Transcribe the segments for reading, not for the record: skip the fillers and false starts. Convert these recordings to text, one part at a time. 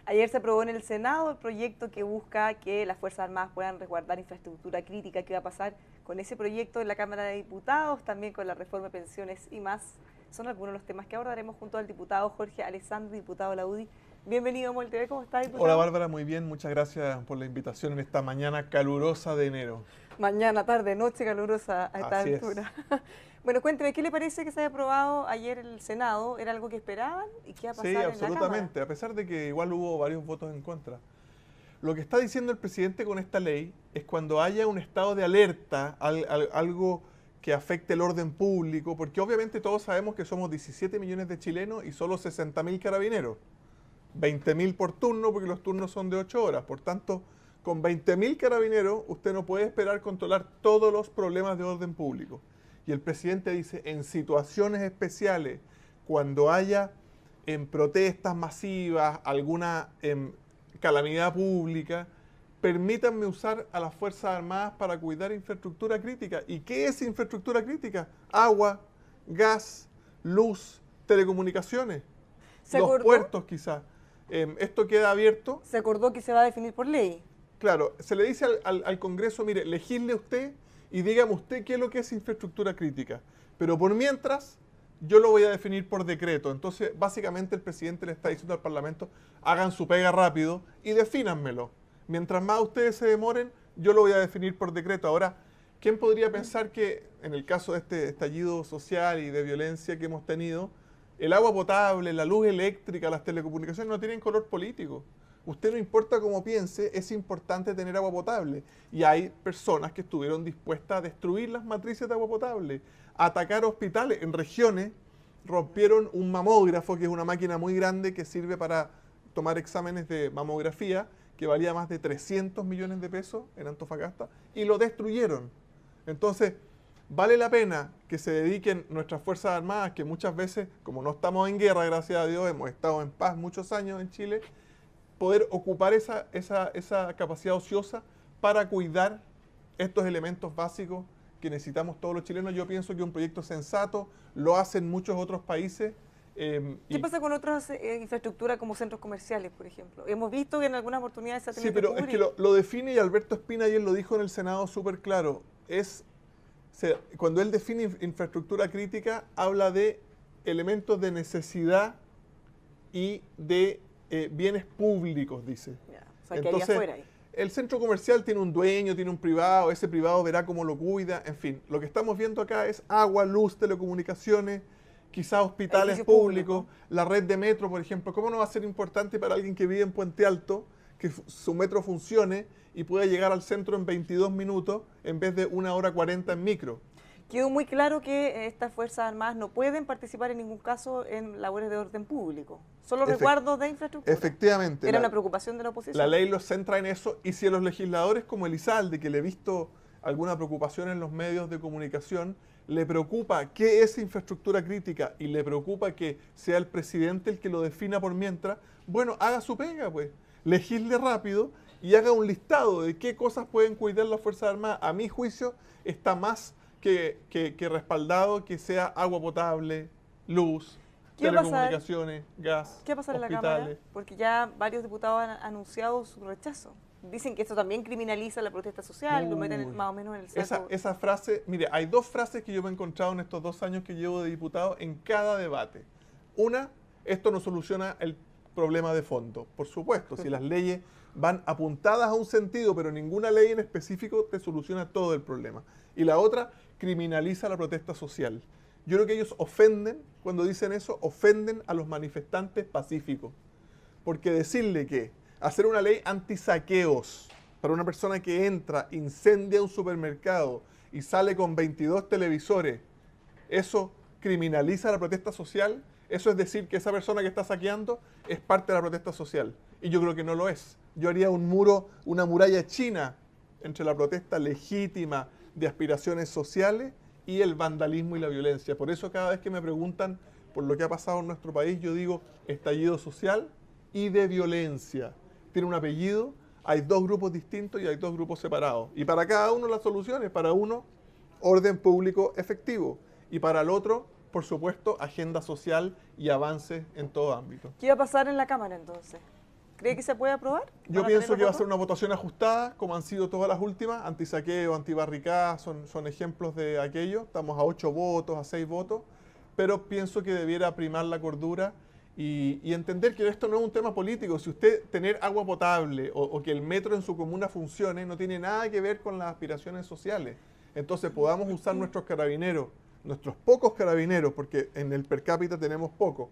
Ayer se aprobó en el Senado el proyecto que busca que las Fuerzas Armadas puedan resguardar infraestructura crítica. ¿Qué va a pasar con ese proyecto en la Cámara de Diputados? También con la reforma de pensiones y más. Son algunos de los temas que abordaremos junto al diputado Jorge Alessandri, diputado de la UDI. Bienvenido a MOL TV, ¿cómo está, diputado? Hola Bárbara, muy bien, muchas gracias por la invitación en esta mañana calurosa de enero. Mañana, tarde, noche calurosa a esta Así altura. Bueno, cuénteme, ¿qué le parece que se haya aprobado ayer en el Senado? ¿Era algo que esperaban? ¿Y qué va a pasar Sí, en la absolutamente, Cámara? a pesar de que igual hubo varios votos en contra. Lo que está diciendo el presidente con esta ley es cuando haya un estado de alerta, algo que afecte el orden público, porque obviamente todos sabemos que somos 17 millones de chilenos y solo 60.000 carabineros. 20.000 por turno, porque los turnos son de 8 horas. Por tanto, con 20.000 carabineros, usted no puede esperar controlar todos los problemas de orden público. Y el presidente dice, en situaciones especiales, cuando haya protestas masivas, alguna calamidad pública, permítanme usar a las Fuerzas Armadas para cuidar infraestructura crítica. ¿Y qué es infraestructura crítica? Agua, gas, luz, telecomunicaciones, los puertos quizás. Esto queda abierto. Se acordó que se va a definir por ley. Claro, se le dice al Congreso, mire, legisle usted y dígame usted qué es lo que es infraestructura crítica. Pero por mientras, yo lo voy a definir por decreto. Entonces, básicamente el presidente le está diciendo al Parlamento, hagan su pega rápido y defínanmelo. Mientras más ustedes se demoren, yo lo voy a definir por decreto. Ahora, ¿quién podría pensar que en el caso de este estallido social y de violencia que hemos tenido, el agua potable, la luz eléctrica, las telecomunicaciones no tienen color político? Usted no importa cómo piense, es importante tener agua potable. Y hay personas que estuvieron dispuestas a destruir las matrices de agua potable, a atacar hospitales. En regiones rompieron un mamógrafo, que es una máquina muy grande que sirve para tomar exámenes de mamografía, que valía más de 300 millones de pesos en Antofagasta, y lo destruyeron. Entonces, vale la pena que se dediquen nuestras Fuerzas Armadas, que muchas veces, como no estamos en guerra, gracias a Dios, hemos estado en paz muchos años en Chile, poder ocupar esa capacidad ociosa para cuidar estos elementos básicos que necesitamos todos los chilenos. Yo pienso que un proyecto sensato, lo hacen muchos otros países. ¿Qué pasa con otras infraestructuras como centros comerciales, por ejemplo? Hemos visto que en algunas oportunidades se ha tenido Sí, pero que es que cubrir. lo define, y Alberto Espina ayer lo dijo en el Senado súper claro, cuando él define infraestructura crítica, habla de elementos de necesidad y de bienes públicos, dice. Ya, o sea, que haría Entonces, afuera ahí. el centro comercial tiene un dueño, tiene un privado, ese privado verá cómo lo cuida, en fin. Lo que estamos viendo acá es agua, luz, telecomunicaciones, quizás hospitales Edificios públicos, públicos. la red de metro, por ejemplo. ¿Cómo no va a ser importante para alguien que vive en Puente Alto que su metro funcione y pueda llegar al centro en 22 minutos en vez de 1 hora 40 en micro? Quedó muy claro que estas Fuerzas Armadas no pueden participar en ningún caso en labores de orden público. Solo resguardos de infraestructura. Efectivamente. Era una preocupación de la oposición. La ley los centra en eso, y si a los legisladores como Elizalde, que le he visto alguna preocupación en los medios de comunicación, le preocupa qué es infraestructura crítica y le preocupa que sea el presidente el que lo defina por mientras, bueno, haga su pega, pues. Legisle rápido y haga un listado de qué cosas pueden cuidar las Fuerzas Armadas. A mi juicio está más que respaldado que sea agua potable, luz, ¿Qué va a pasar? telecomunicaciones, gas, ¿Qué va a pasar en la hospitales. Cámara? Porque ya varios diputados han anunciado su rechazo. Dicen que esto también criminaliza la protesta social, lo meten más o menos en el saco. Esa frase, mire, hay dos frases que yo me he encontrado en estos 2 años que llevo de diputado en cada debate. Una, esto no soluciona el problema de fondo. Por supuesto, si las leyes van apuntadas a un sentido, pero ninguna ley en específico te soluciona todo el problema. Y la otra, criminaliza la protesta social. Yo creo que ellos ofenden, cuando dicen eso, ofenden a los manifestantes pacíficos. Porque decirle que hacer una ley anti-saqueos para una persona que entra, incendia un supermercado y sale con 22 televisores, eso criminaliza la protesta social. Eso es decir que esa persona que está saqueando es parte de la protesta social. Y yo creo que no lo es. Yo haría un muro, una muralla china entre la protesta legítima de aspiraciones sociales y el vandalismo y la violencia. Por eso cada vez que me preguntan por lo que ha pasado en nuestro país, yo digo estallido social y de violencia. Tiene un apellido, hay dos grupos distintos y hay dos grupos separados. Y para cada uno las soluciones, para uno, orden público efectivo. Y para el otro, por supuesto, agenda social y avances en todo ámbito. ¿Qué va a pasar en la Cámara entonces? ¿Cree que se puede aprobar? Yo ¿Van a pienso tener que va a los ser votos? una votación ajustada, como han sido todas las últimas. Antisaqueo, antibarricada, son ejemplos de aquello. Estamos a 8 votos, a 6 votos. Pero pienso que debiera primar la cordura y entender que esto no es un tema político. Si usted tener agua potable o que el metro en su comuna funcione, no tiene nada que ver con las aspiraciones sociales. Entonces podamos usar nuestros carabineros, nuestros pocos carabineros, porque en el per cápita tenemos poco,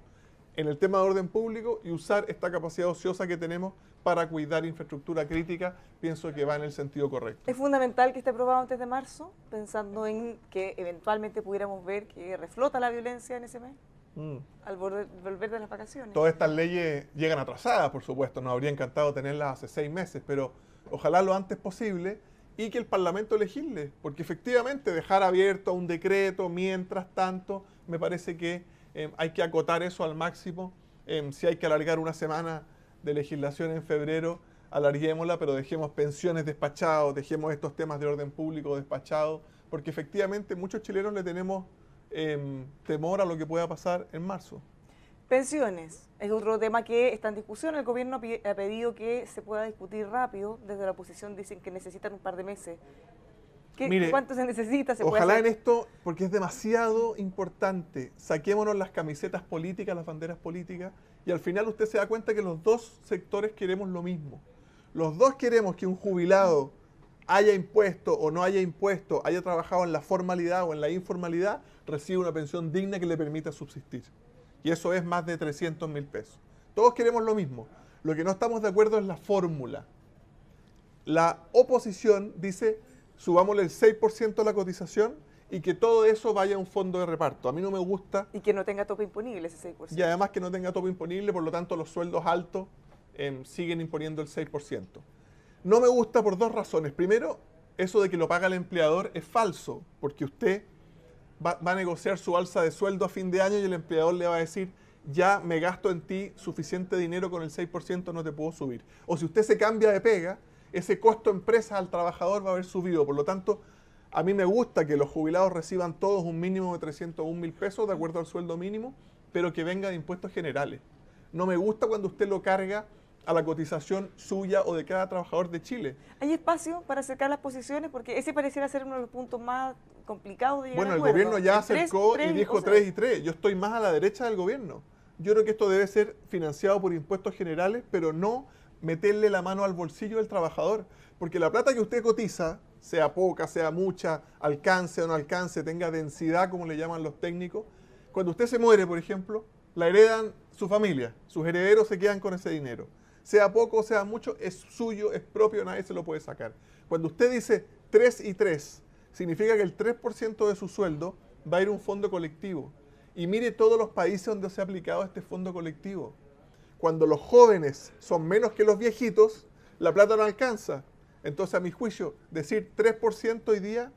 en el tema de orden público y usar esta capacidad ociosa que tenemos para cuidar infraestructura crítica, pienso que va en el sentido correcto. Es fundamental que esté aprobado antes de marzo, pensando en que eventualmente pudiéramos ver que reflota la violencia en ese mes, al volver de las vacaciones. Todas estas leyes llegan atrasadas, por supuesto, nos habría encantado tenerlas hace 6 meses, pero ojalá lo antes posible y que el Parlamento legisle, porque efectivamente dejar abierto a un decreto mientras tanto, me parece que hay que acotar eso al máximo. Si hay que alargar una semana de legislación en febrero, alarguémosla, pero dejemos pensiones despachados, dejemos estos temas de orden público despachados, porque efectivamente muchos chilenos le tenemos temor a lo que pueda pasar en marzo. Pensiones, es otro tema que está en discusión. El gobierno ha pedido que se pueda discutir rápido. Desde la oposición dicen que necesitan un par de meses. Mire, ¿cuánto se necesita? ¿Se puede ojalá hacer? en esto, porque es demasiado importante, saquémonos las camisetas políticas, las banderas políticas, y al final usted se da cuenta que los dos sectores queremos lo mismo. Los dos queremos que un jubilado haya impuesto o no haya impuesto, haya trabajado en la formalidad o en la informalidad, reciba una pensión digna que le permita subsistir. Y eso es más de 300.000 pesos. Todos queremos lo mismo. Lo que no estamos de acuerdo es la fórmula. La oposición dice, subámosle el 6% a la cotización y que todo eso vaya a un fondo de reparto. A mí no me gusta. Y que no tenga tope imponible ese 6%. Y además que no tenga tope imponible, por lo tanto los sueldos altos siguen imponiendo el 6%. No me gusta por 2 razones. Primero, eso de que lo paga el empleador es falso, porque usted va a negociar su alza de sueldo a fin de año y el empleador le va a decir, ya me gasto en ti suficiente dinero, con el 6% no te puedo subir. O si usted se cambia de pega, ese costo empresa al trabajador va a haber subido. Por lo tanto, a mí me gusta que los jubilados reciban todos un mínimo de 301.000 pesos de acuerdo al sueldo mínimo, pero que venga de impuestos generales. No me gusta cuando usted lo carga a la cotización suya o de cada trabajador de Chile. ¿Hay espacio para acercar las posiciones? Porque ese pareciera ser uno de los puntos más complicados de llegar Bueno, a el acuerdo. gobierno ya El tres, acercó tres, y dijo o sea, 3 y 3. Yo estoy más a la derecha del gobierno. Yo creo que esto debe ser financiado por impuestos generales, pero no meterle la mano al bolsillo del trabajador. Porque la plata que usted cotiza, sea poca, sea mucha, alcance o no alcance, tenga densidad, como le llaman los técnicos, cuando usted se muere, por ejemplo, la heredan su familia, sus herederos se quedan con ese dinero. Sea poco o sea mucho, es suyo, es propio, nadie se lo puede sacar. Cuando usted dice 3 y 3, significa que el 3% de su sueldo va a ir a un fondo colectivo. Y mire todos los países donde se ha aplicado este fondo colectivo. Cuando los jóvenes son menos que los viejitos, la plata no alcanza. Entonces, a mi juicio, decir 3% hoy día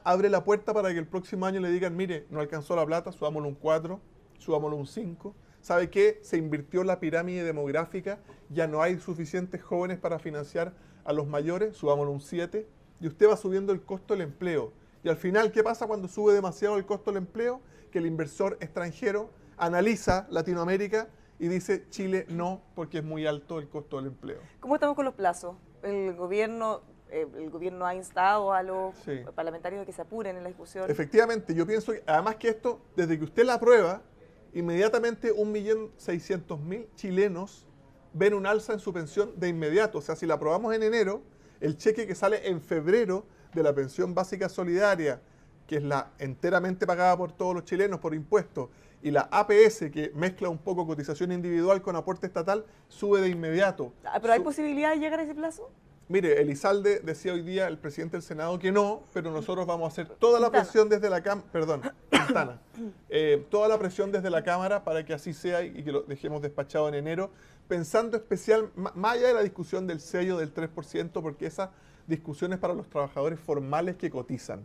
abre la puerta para que el próximo año le digan, mire, no alcanzó la plata, subámoslo un 4, subámoslo un 5. ¿Sabe qué? Se invirtió la pirámide demográfica, ya no hay suficientes jóvenes para financiar a los mayores, subámoslo un 7, y usted va subiendo el costo del empleo. Y al final, ¿qué pasa cuando sube demasiado el costo del empleo? Que el inversor extranjero analiza Latinoamérica y dice, Chile no, porque es muy alto el costo del empleo. ¿Cómo estamos con los plazos? El gobierno ha instado a los Sí. parlamentarios a que se apuren en la discusión. Efectivamente, yo pienso que, además que esto, desde que usted la aprueba, inmediatamente 1.600.000 chilenos ven un alza en su pensión de inmediato. O sea, si la aprobamos en enero, el cheque que sale en febrero de la pensión básica solidaria, que es la enteramente pagada por todos los chilenos por impuestos, y la APS, que mezcla un poco cotización individual con aporte estatal, sube de inmediato. ¿Pero hay posibilidad de llegar a ese plazo? Mire, Elizalde decía hoy día, el presidente del Senado, que no, pero nosotros vamos a hacer toda la Quintana. presión desde la Cámara, perdón, Quintana, toda la presión desde la Cámara para que así sea y que lo dejemos despachado en enero, pensando especial, más allá de la discusión del sello del 3%, porque esa discusión es para los trabajadores formales que cotizan.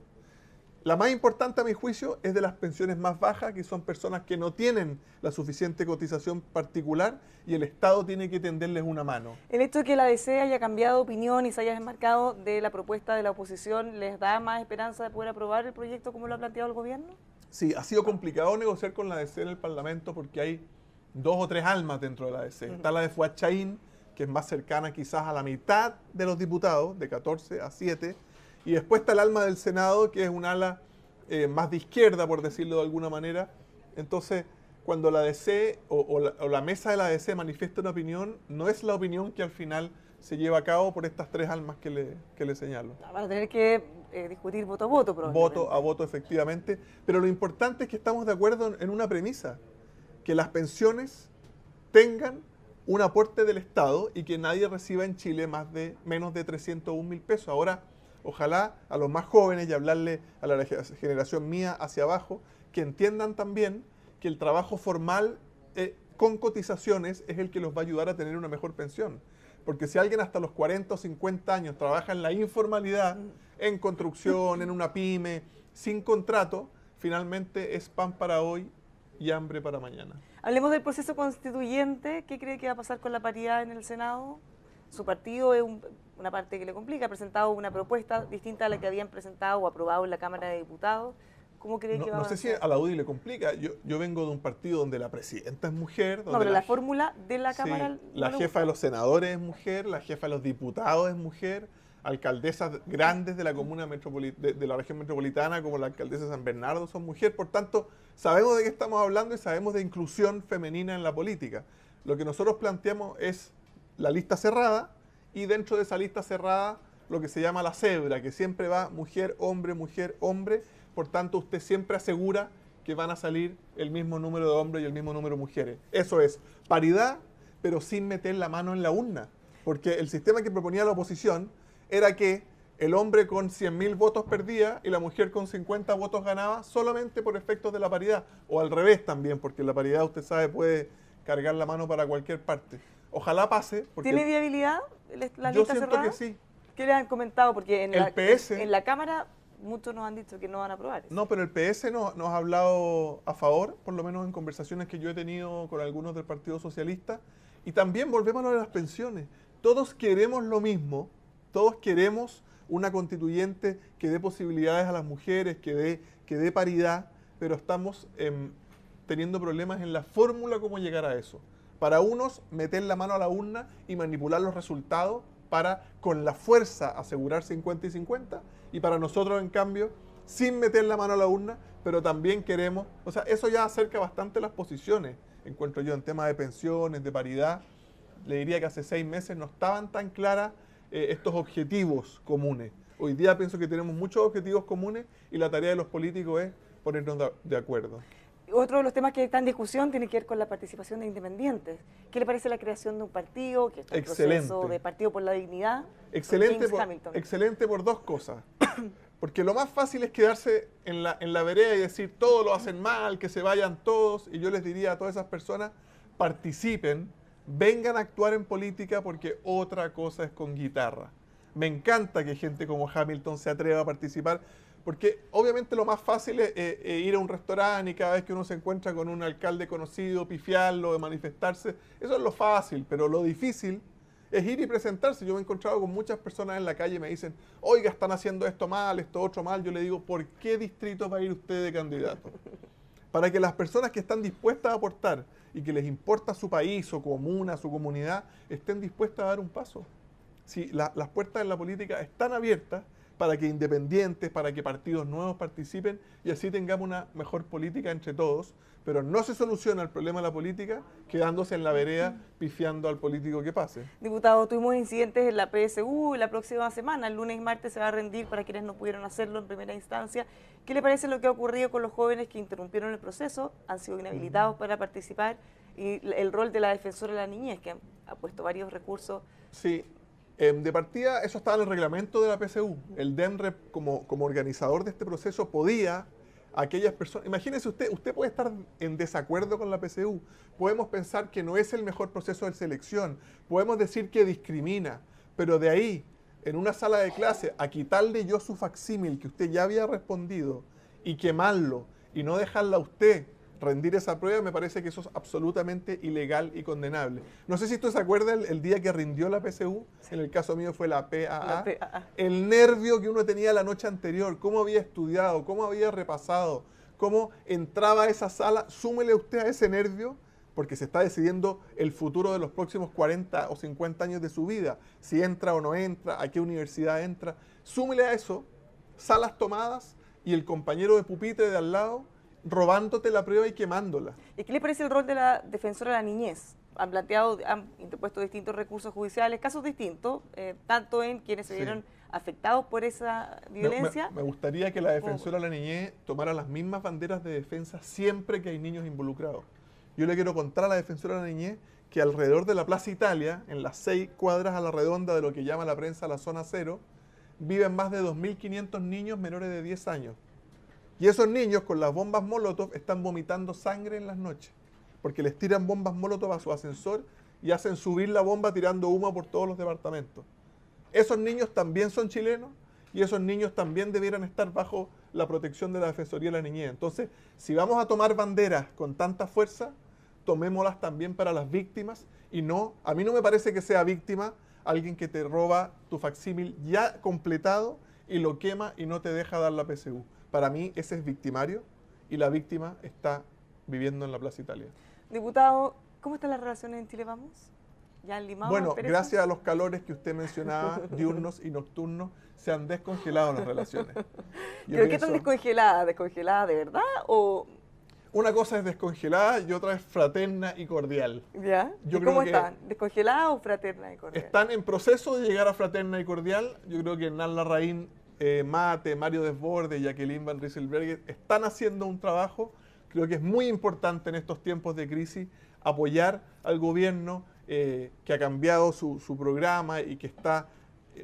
La más importante, a mi juicio, es de las pensiones más bajas, que son personas que no tienen la suficiente cotización particular y el Estado tiene que tenderles una mano. El hecho de que la DC haya cambiado de opinión y se haya desmarcado de la propuesta de la oposición, ¿les da más esperanza de poder aprobar el proyecto como lo ha planteado el gobierno? Sí, ha sido complicado negociar con la DC en el Parlamento porque hay 2 o 3 almas dentro de la ADC. Está la de Fuad Chaín, que es más cercana quizás a la mitad de los diputados, de 14 a 7, y después está el alma del Senado, que es un ala más de izquierda, por decirlo de alguna manera. Entonces, cuando la ADC o la mesa de la ADC manifiesta una opinión, no es la opinión que al final se lleva a cabo por estas 3 almas que le señalo. Van a tener que discutir voto a voto, probablemente. Voto a voto, efectivamente. Pero lo importante es que estamos de acuerdo en una premisa, que las pensiones tengan un aporte del Estado y que nadie reciba en Chile menos de 301.000 pesos. Ahora, ojalá a los más jóvenes y hablarle a la generación mía hacia abajo, que entiendan también que el trabajo formal con cotizaciones es el que los va a ayudar a tener una mejor pensión. Porque si alguien hasta los 40 o 50 años trabaja en la informalidad, en construcción, en una pyme, sin contrato, finalmente es pan para hoy y hambre para mañana. Hablemos del proceso constituyente. ¿Qué cree que va a pasar con la paridad en el Senado? Su partido es una parte que le complica. Ha presentado una propuesta distinta a la que habían presentado o aprobado en la Cámara de Diputados. ¿Cómo cree que va a avanzar? No sé si a la UDI le complica. Yo vengo de un partido donde la presidenta es mujer. Donde pero la fórmula de la Cámara... Sí, la jefa de los senadores es mujer, la jefa de los diputados es mujer, alcaldesas grandes de la comuna de la región metropolitana, como la alcaldesa de San Bernardo, son mujeres. Por tanto, sabemos de qué estamos hablando y sabemos de inclusión femenina en la política. Lo que nosotros planteamos es la lista cerrada y dentro de esa lista cerrada lo que se llama la cebra, que siempre va mujer, hombre, mujer, hombre. Por tanto, usted siempre asegura que van a salir el mismo número de hombres y el mismo número de mujeres. Eso es paridad, pero sin meter la mano en la urna. Porque el sistema que proponía la oposición era que el hombre con 100.000 votos perdía y la mujer con 50 votos ganaba solamente por efectos de la paridad. O al revés también, porque la paridad, usted sabe, puede cargar la mano para cualquier parte. Ojalá pase. Porque ¿Tiene viabilidad la yo lista siento cerrada? que sí. ¿Qué le han comentado? Porque en la Cámara muchos nos han dicho que no van a aprobar eso. No, pero el PS nos ha hablado a favor, por lo menos en conversaciones que yo he tenido con algunos del Partido Socialista. Y también volvemos a lo de las pensiones. Todos queremos lo mismo, todos queremos una constituyente que dé posibilidades a las mujeres, que dé paridad, pero estamos teniendo problemas en la fórmula cómo llegar a eso. Para unos, meter la mano a la urna y manipular los resultados para, con la fuerza, asegurar 50 y 50, y para nosotros, en cambio, sin meter la mano a la urna, pero también queremos, o sea, eso ya acerca bastante las posiciones, encuentro yo, en temas de pensiones, de paridad. Le diría que hace 6 meses no estaban tan claras estos objetivos comunes. Hoy día pienso que tenemos muchos objetivos comunes y la tarea de los políticos es ponernos de acuerdo. Otro de los temas que está en discusión tiene que ver con la participación de independientes. ¿Qué le parece la creación de un partido, que está en proceso de Partido por la Dignidad? Excelente por 2 cosas. Porque lo más fácil es quedarse en la vereda y decir todos lo hacen mal, que se vayan todos. Y yo les diría a todas esas personas, participen, vengan a actuar en política porque otra cosa es con guitarra. Me encanta que gente como Hamilton se atreva a participar. Porque obviamente lo más fácil es ir a un restaurante y cada vez que uno se encuentra con un alcalde conocido, pifiarlo, manifestarse. Eso es lo fácil, pero lo difícil es ir y presentarse. Yo me he encontrado con muchas personas en la calle y me dicen, oiga, están haciendo esto mal, esto otro mal. Yo le digo, ¿por qué distrito va a ir usted de candidato? Para que las personas que están dispuestas a aportar y que les importa su país, su comuna, su comunidad, estén dispuestas a dar un paso. Si las puertas en la política están abiertas, para que independientes, para que partidos nuevos participen y así tengamos una mejor política entre todos, pero no se soluciona el problema de la política quedándose en la vereda pifiando al político que pase. Diputado, tuvimos incidentes en la PSU la próxima semana, el lunes y martes se va a rendir para quienes no pudieron hacerlo en primera instancia. ¿Qué le parece lo que ha ocurrido con los jóvenes que interrumpieron el proceso, han sido inhabilitados para participar y el rol de la defensora de la niñez, que ha puesto varios recursos? Sí. De partida, eso estaba en el reglamento de la PSU. El DEMREP, como organizador de este proceso, podía, aquellas personas... Imagínese usted puede estar en desacuerdo con la PSU. Podemos pensar que no es el mejor proceso de selección. Podemos decir que discrimina. Pero de ahí, en una sala de clase, a quitarle yo su facsímil que usted ya había respondido y quemarlo y no dejarla a usted rendir esa prueba, me parece que eso es absolutamente ilegal y condenable. No sé si usted se acuerda el día que rindió la PSU, en el caso mío fue la PAA, el nervio que uno tenía la noche anterior, cómo había estudiado, cómo había repasado, cómo entraba a esa sala, súmele usted a ese nervio porque se está decidiendo el futuro de los próximos 40 o 50 años de su vida, si entra o no entra, a qué universidad entra. Súmele a eso salas tomadas y el compañero de pupitre de al lado robándote la prueba y quemándola. ¿Y qué le parece el rol de la defensora de la niñez? Han interpuesto distintos recursos judiciales, casos distintos, tanto en quienes se vieron afectados por esa violencia. Me gustaría que la defensora de la niñez tomara las mismas banderas de defensa siempre que hay niños involucrados. Yo le quiero contar a la defensora de la niñez que alrededor de la Plaza Italia, en las 6 cuadras a la redonda de lo que llama la prensa la zona cero, viven más de 2.500 niños menores de 10 años. Y esos niños con las bombas Molotov están vomitando sangre en las noches, porque les tiran bombas Molotov a su ascensor y hacen subir la bomba tirando humo por todos los departamentos. Esos niños también son chilenos y esos niños también debieran estar bajo la protección de la Defensoría de la Niñez. Entonces, si vamos a tomar banderas con tanta fuerza, tomémoslas también para las víctimas y no, a mí no me parece que sea víctima alguien que te roba tu facsímil ya completado y lo quema y no te deja dar la PSU. Para mí ese es victimario y la víctima está viviendo en la Plaza Italia. Diputado, ¿cómo están las relaciones en Chile Vamos? ¿Ya han limado? Bueno, gracias a los calores que usted mencionaba, diurnos y nocturnos, se han descongelado las relaciones. ¿Pero qué tan descongeladas? ¿Descongeladas de verdad o...? Una cosa es descongelada y otra es fraterna y cordial. ¿Ya? ¿Y cómo están? ¿Descongeladas o fraterna y cordial? Están en proceso de llegar a fraterna y cordial. Yo creo que Hernán Larraín, Mate, Mario Desbordes, Jacqueline Van Rieselberghe están haciendo un trabajo. Creo que es muy importante en estos tiempos de crisis apoyar al gobierno que ha cambiado su programa y que está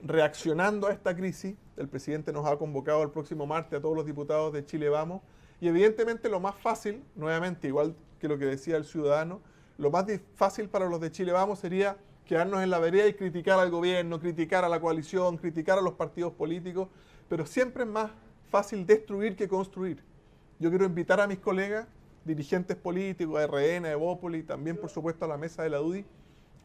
reaccionando a esta crisis. El presidente nos ha convocado el próximo martes a todos los diputados de Chile Vamos. Y evidentemente lo más fácil, nuevamente, igual que lo que decía el ciudadano, lo más fácil para los de Chile Vamos sería quedarnos en la vereda y criticar al gobierno, criticar a la coalición, criticar a los partidos políticos, pero siempre es más fácil destruir que construir. Yo quiero invitar a mis colegas, dirigentes políticos, de RN, de Evópoli, también por supuesto a la mesa de la UDI,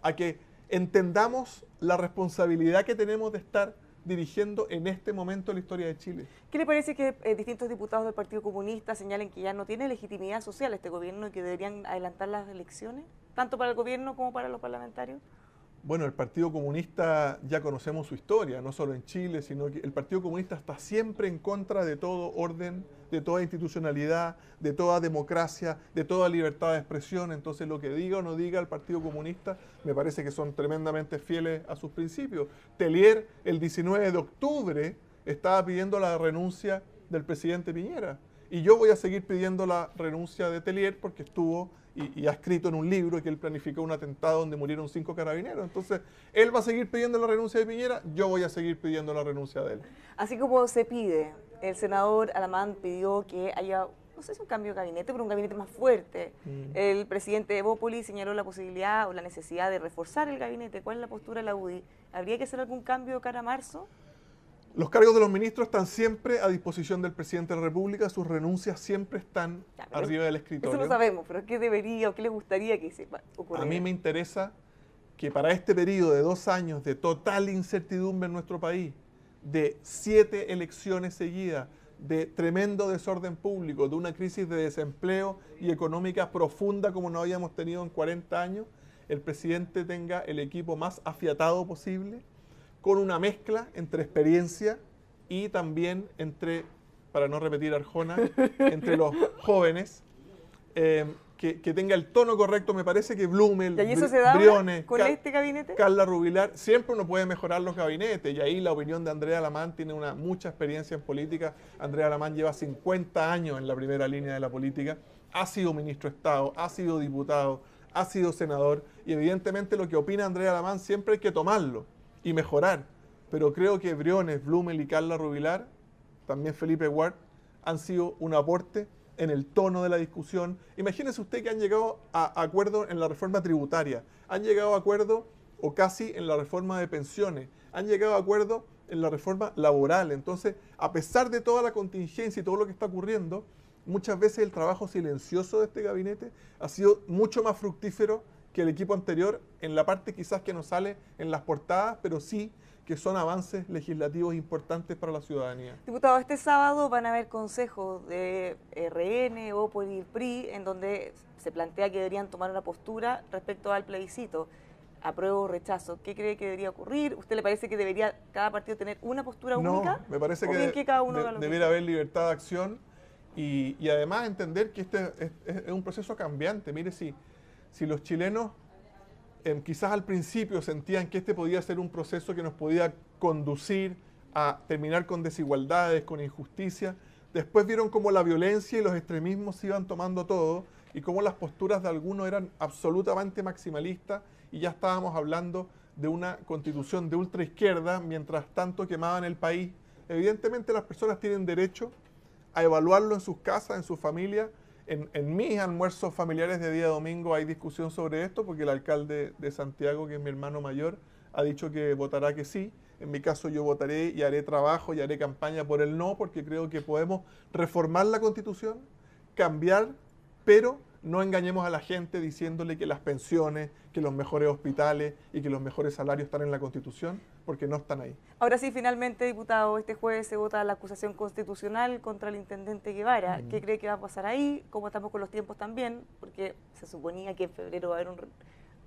a que entendamos la responsabilidad que tenemos de estar dirigiendo en este momento la historia de Chile. ¿Qué le parece que distintos diputados del Partido Comunista señalen que ya no tiene legitimidad social este gobierno y que deberían adelantar las elecciones, tanto para el gobierno como para los parlamentarios? Bueno, el Partido Comunista ya conocemos su historia, no solo en Chile, sino que el Partido Comunista está siempre en contra de todo orden, de toda institucionalidad, de toda democracia, de toda libertad de expresión. Entonces, lo que diga o no diga el Partido Comunista, me parece que son tremendamente fieles a sus principios. Tellier, el 19 de octubre, estaba pidiendo la renuncia del presidente Piñera. Y yo voy a seguir pidiendo la renuncia de Tellier porque estuvo y ha escrito en un libro que él planificó un atentado donde murieron 5 carabineros. Entonces, él va a seguir pidiendo la renuncia de Piñera, yo voy a seguir pidiendo la renuncia de él. Así como se pide, el senador Alamán pidió que haya, no sé si un cambio de gabinete, pero un gabinete más fuerte. El presidente de Evópoli señaló la posibilidad o la necesidad de reforzar el gabinete. ¿Cuál es la postura de la UDI? ¿Habría que hacer algún cambio cara a marzo? Los cargos de los ministros están siempre a disposición del presidente de la República, sus renuncias siempre están arriba del escritorio. Eso lo sabemos, pero ¿qué debería o qué le gustaría que ocurriera? A mí me interesa que para este periodo de 2 años de total incertidumbre en nuestro país, de 7 elecciones seguidas, de tremendo desorden público, de una crisis de desempleo y económica profunda como no habíamos tenido en 40 años, el presidente tenga el equipo más afiatado posible, con una mezcla entre experiencia y también entre, para no repetir Arjona, entre los jóvenes, que tenga el tono correcto. Me parece que Blumel, ¿Y eso se da Briones, con este gabinete? Carla Rubilar, siempre uno puede mejorar los gabinetes, y ahí la opinión de Andrea Alamán tiene mucha experiencia en política. Andrea Alamán lleva 50 años en la primera línea de la política, ha sido ministro de Estado, ha sido diputado, ha sido senador, y evidentemente lo que opina Andrea Alamán siempre hay que tomarlo y mejorar, pero creo que Briones, Blumel y Carla Rubilar, también Felipe Ward, han sido un aporte en el tono de la discusión. Imagínese usted que han llegado a acuerdo en la reforma tributaria, han llegado a acuerdo o casi en la reforma de pensiones, han llegado a acuerdo en la reforma laboral. Entonces, a pesar de toda la contingencia y todo lo que está ocurriendo, muchas veces el trabajo silencioso de este gabinete ha sido mucho más fructífero que el equipo anterior, en la parte quizás que no sale en las portadas, pero sí que son avances legislativos importantes para la ciudadanía. Diputado, este sábado van a haber consejos de RN o por el PRI en donde se plantea que deberían tomar una postura respecto al plebiscito. ¿Apruebo o rechazo? ¿Qué cree que debería ocurrir? ¿Usted le parece que debería cada partido tener una postura única? No, me parece que cada uno debería haber libertad de acción y además entender que este es un proceso cambiante. Mire, si los chilenos quizás al principio sentían que este podía ser un proceso que nos podía conducir a terminar con desigualdades, con injusticia, después vieron cómo la violencia y los extremismos iban tomando todo y cómo las posturas de algunos eran absolutamente maximalistas y ya estábamos hablando de una constitución de ultraizquierda, mientras tanto quemaban el país. Evidentemente las personas tienen derecho a evaluarlo en sus casas, en sus familias. En mis almuerzos familiares de día domingo hay discusión sobre esto, porque el alcalde de Santiago, que es mi hermano mayor, ha dicho que votará que sí. En mi caso yo votaré y haré trabajo y haré campaña por el no, porque creo que podemos reformar la Constitución, cambiar, pero no engañemos a la gente diciéndole que las pensiones, que los mejores hospitales y que los mejores salarios están en la Constitución, porque no están ahí. Ahora sí, finalmente, diputado, este jueves se vota la acusación constitucional contra el intendente Guevara. ¿Qué cree que va a pasar ahí? ¿Cómo estamos con los tiempos también? Porque se suponía que en febrero va a haber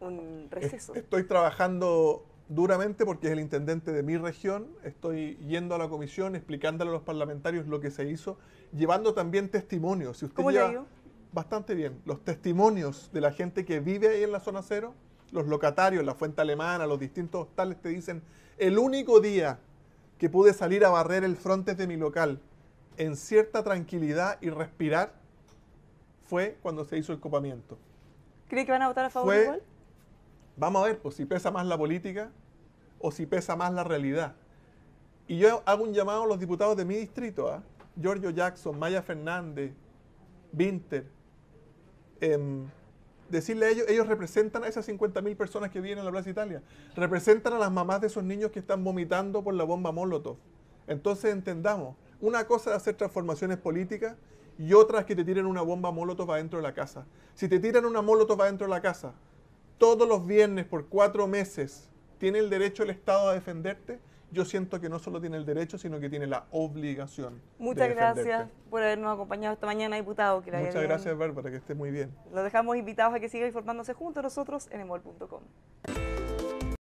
un receso. Estoy trabajando duramente porque es el intendente de mi región. Estoy yendo a la comisión, explicándole a los parlamentarios lo que se hizo, llevando también testimonios. Si usted ¿Cómo le ha ido? Bastante bien. Los testimonios de la gente que vive ahí en la zona cero, los locatarios, la Fuente Alemana, los distintos hostales te dicen, el único día que pude salir a barrer el frontis de mi local en cierta tranquilidad y respirar fue cuando se hizo el copamiento. ¿Cree que van a votar a favor igual? Vamos a ver, pues si pesa más la política o si pesa más la realidad. Y yo hago un llamado a los diputados de mi distrito, Giorgio Jackson, Maya Fernández, Winter, decirle a ellos representan a esas 50.000 personas que viven en la Plaza Italia, representan a las mamás de esos niños que están vomitando por la bomba Molotov. Entonces entendamos, una cosa es hacer transformaciones políticas y otra es que te tiren una bomba Molotov adentro de la casa. Si te tiran una Molotov adentro de la casa, todos los viernes por 4 meses, ¿tiene el derecho el Estado a defenderte? Yo siento que no solo tiene el derecho, sino que tiene la obligación. Muchas gracias por habernos acompañado esta mañana, diputado. Muchas gracias, Bárbara, que esté muy bien. Los dejamos invitados a que sigan informándose junto a nosotros en emol.com.